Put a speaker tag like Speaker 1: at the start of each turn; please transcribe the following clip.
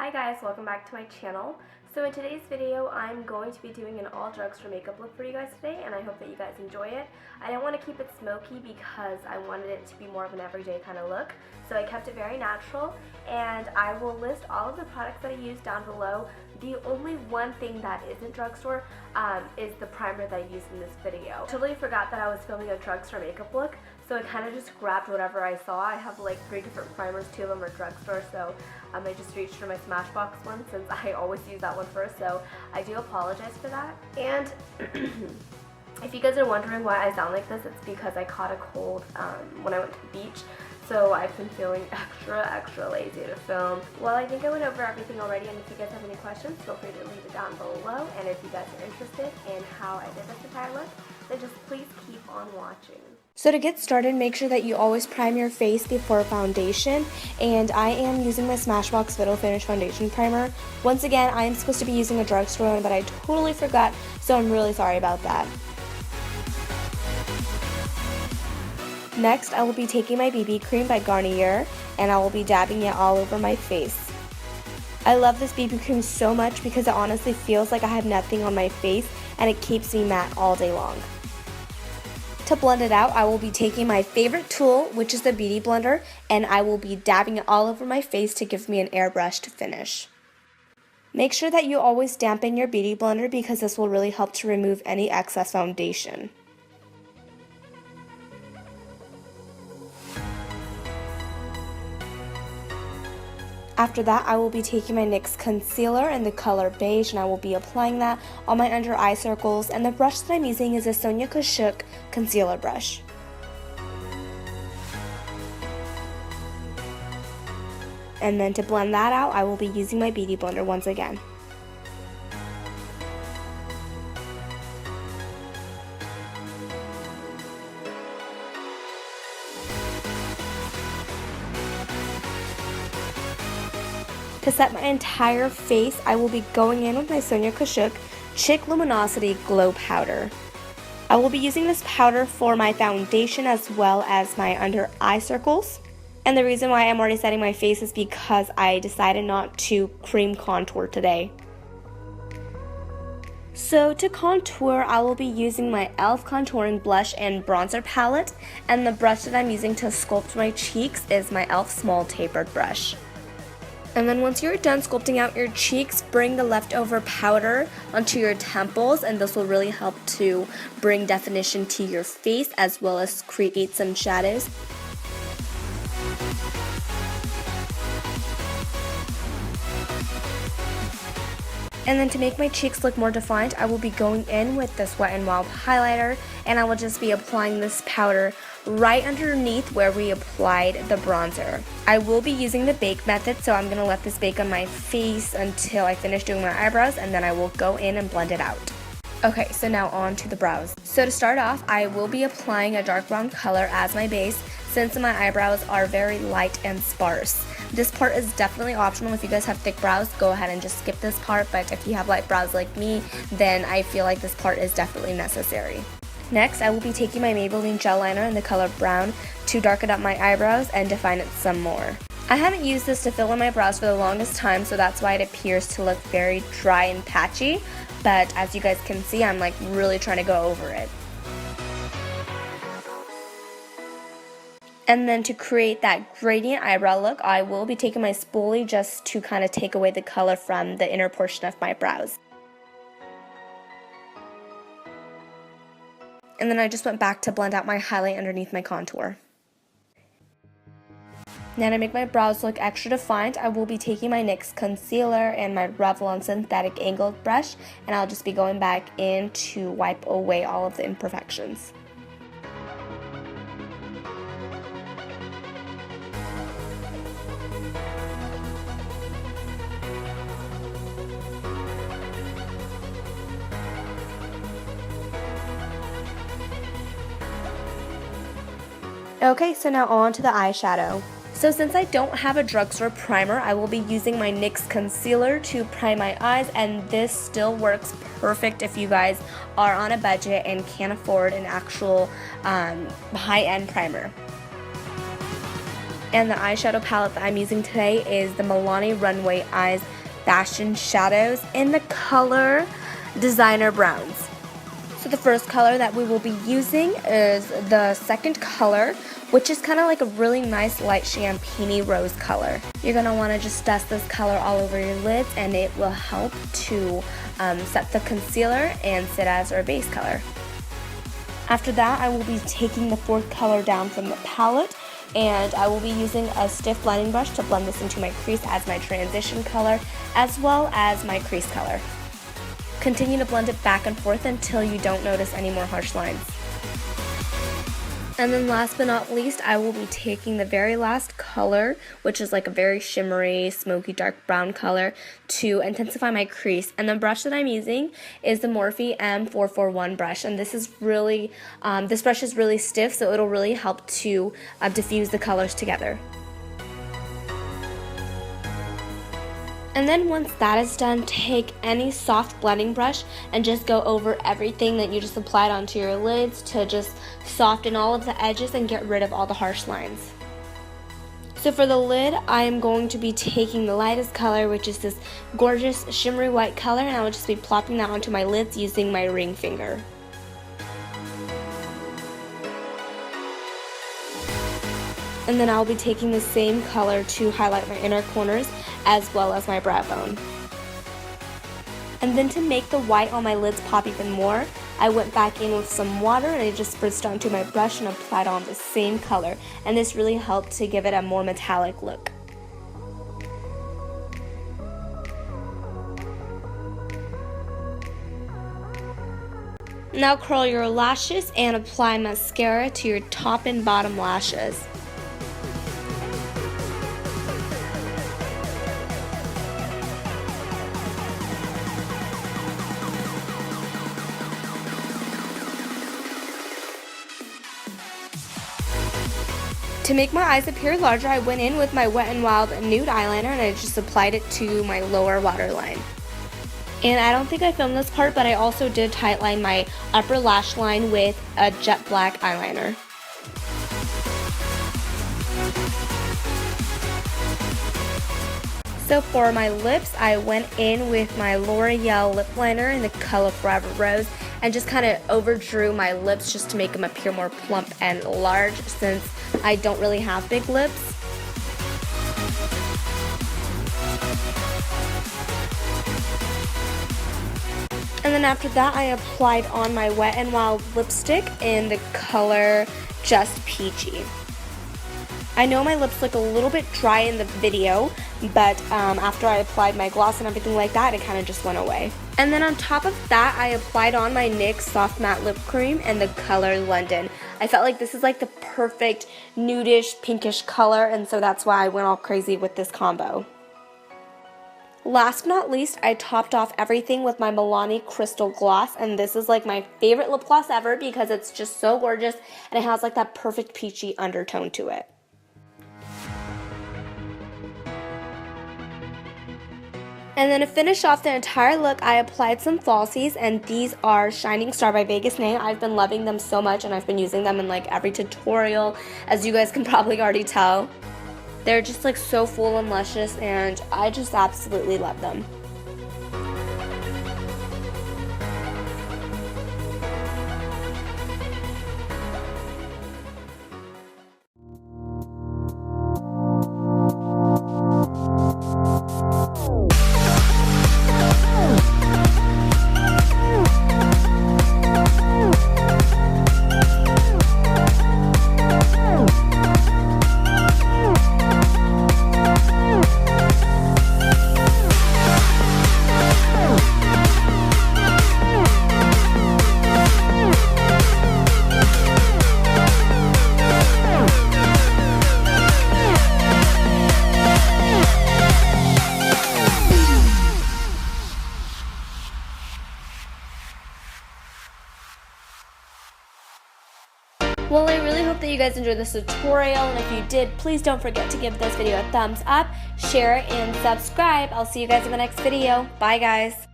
Speaker 1: Hi guys, welcome back to my channel. So in today's video, I'm going to be doing an all drugstore makeup look for you guys today, and I hope that you guys enjoy it. I didn't want to keep it smoky because I wanted it to be more of an everyday kind of look, so I kept it very natural, and I will list all of the products that I use down below. The only one thing that isn't drugstore is the primer that I used in this video. I totally forgot that I was filming a drugstore makeup look, so I kind of just grabbed whatever I saw. I have like 3 different primers, 2 of them are drugstore, so I just reached for my SMASHBOX one since I always use that one first, so I do apologize for that. And if you guys are wondering why I sound like this, it's because I caught a cold when I went to the beach, so I've been feeling extra lazy to film. Well, I think I went over everything already, and if you guys have any questions, feel free to leave it down below, and if you guys are interested in how I did this entire look, then just please keep on watching.
Speaker 2: So to get started, make sure that you always prime your face before foundation, and I am using my SMASHBOX PHOTOFINISH Foundation Primer. Once again, I am supposed to be using a drugstore one, but I totally forgot, so I'm really sorry about that. Next, I will be taking my BB cream by Garnier, and I will be dabbing it all over my face. I love this BB cream so much because it honestly feels like I have nothing on my face, and it keeps me matte all day long. To blend it out, I will be taking my favorite tool, which is the Beauty Blender, and I will be dabbing it all over my face to give me an airbrushed finish. Make sure that you always dampen your Beauty Blender because this will really help to remove any excess foundation. After that, I will be taking my NYX concealer in the color beige, and I will be applying that on my under eye circles, and the brush that I'm using is a SONIA KASHUK concealer brush. And then to blend that out, I will be using my Beauty Blender once again. To set my entire face, I will be going in with my SONIA KASHUK Chick Luminosity Glow Powder. I will be using this powder for my foundation as well as my under eye circles. And the reason why I'm already setting my face is because I decided not to cream contour today. So to contour, I will be using my e.l.f. contouring blush and bronzer palette, and the brush that I'm using to sculpt my cheeks is my e.l.f. small tapered brush. And then once you're done sculpting out your cheeks, bring the leftover powder onto your temples, and this will really help to bring definition to your face as well as create some shadows. And then to make my cheeks look more defined, I will be going in with this Wet n Wild highlighter, and I will just be applying this powder right underneath where we applied the bronzer. I will be using the bake method, so I'm going to let this bake on my face until I finish doing my eyebrows, and then I will go in and blend it out. Okay, so now on to the brows. So to start off, I will be applying a dark brown color as my base since my eyebrows are very light and sparse. This part is definitely optional. If you guys have thick brows, go ahead and just skip this part, but if you have light brows like me, then I feel like this part is definitely necessary. Next, I will be taking my Maybelline gel liner in the color brown to darken up my eyebrows and define it some more. I haven't used this to fill in my brows for the longest time, so that's why it appears to look very dry and patchy, but as you guys can see, I'm like really trying to go over it. And then to create that gradient eyebrow look, I will be taking my spoolie just to kind of take away the color from the inner portion of my brows. And then I just went back to blend out my highlight underneath my contour. Now to make my brows look extra defined, I will be taking my NYX concealer and my Revlon synthetic angled brush, and I'll just be going back in to wipe away all of the imperfections. Okay, so now on to the eyeshadow. So since I don't have a drugstore primer, I will be using my NYX concealer to prime my eyes, and this still works perfect if you guys are on a budget and can't afford an actual high-end primer. And the eyeshadow palette that I'm using today is the MILANI Runway Eyes Fashion Shadows in the color Designer Browns. So the first color that we will be using is the second color, which is kind of like a really nice light champagne-y rose color. You're going to want to just dust this color all over your lids, and it will help to set the concealer and sit as our base color. After that, I will be taking the fourth color down from the palette, and I will be using a stiff blending brush to blend this into my crease as my transition color, as well as my crease color. Continue to blend it back and forth until you don't notice any more harsh lines. And then last but not least, I will be taking the very last color, which is like a very shimmery, smoky, dark brown color, to intensify my crease. And the brush that I'm using is the Morphe M441 brush. And this is really, this brush is really stiff, so it'll really help to diffuse the colors together. And then once that is done, take any soft blending brush and just go over everything that you just applied onto your lids to just soften all of the edges and get rid of all the harsh lines. So for the lid, I am going to be taking the lightest color, which is this gorgeous shimmery white color, and I will just be plopping that onto my lids using my ring finger. And then I'll be taking the same color to highlight my inner corners as well as my brow bone. And then to make the white on my lids pop even more, I went back in with some water and I just spritzed onto my brush and applied on the same color. And this really helped to give it a more metallic look. Now curl your lashes and apply mascara to your top and bottom lashes. To make my eyes appear larger, I went in with my Wet n Wild nude eyeliner and I just applied it to my lower waterline. And I don't think I filmed this part, but I also did tightline my upper lash line with a jet black eyeliner. So for my lips, I went in with my L'Oreal lip liner in the color Forever Rose and just kind of overdrew my lips just to make them appear more plump and large since I don't really have big lips. And then after that, I applied on my Wet n Wild lipstick in the color Just Peachy. I know my lips look a little bit dry in the video, but after I applied my gloss and everything like that, it kind of just went away. And then on top of that, I applied on my NYX Soft Matte Lip Cream in the color London. I felt like this is like the perfect nudish, pinkish color, and so that's why I went all crazy with this combo. Last but not least, I topped off everything with my MILANI Crystal Gloss, and this is like my favorite lip gloss ever because it's just so gorgeous and it has like that perfect peachy undertone to it. And then to finish off the entire look, I applied some falsies, and these are Shining Star by Vegas Nay. I've been loving them so much, and I've been using them in like every tutorial, as you guys can probably already tell. They're just like so full and luscious, and I just absolutely love them. Well, I really hope that you guys enjoyed this tutorial, and if you did, please don't forget to give this video a thumbs up, share, and subscribe. I'll see you guys in the next video. Bye, guys.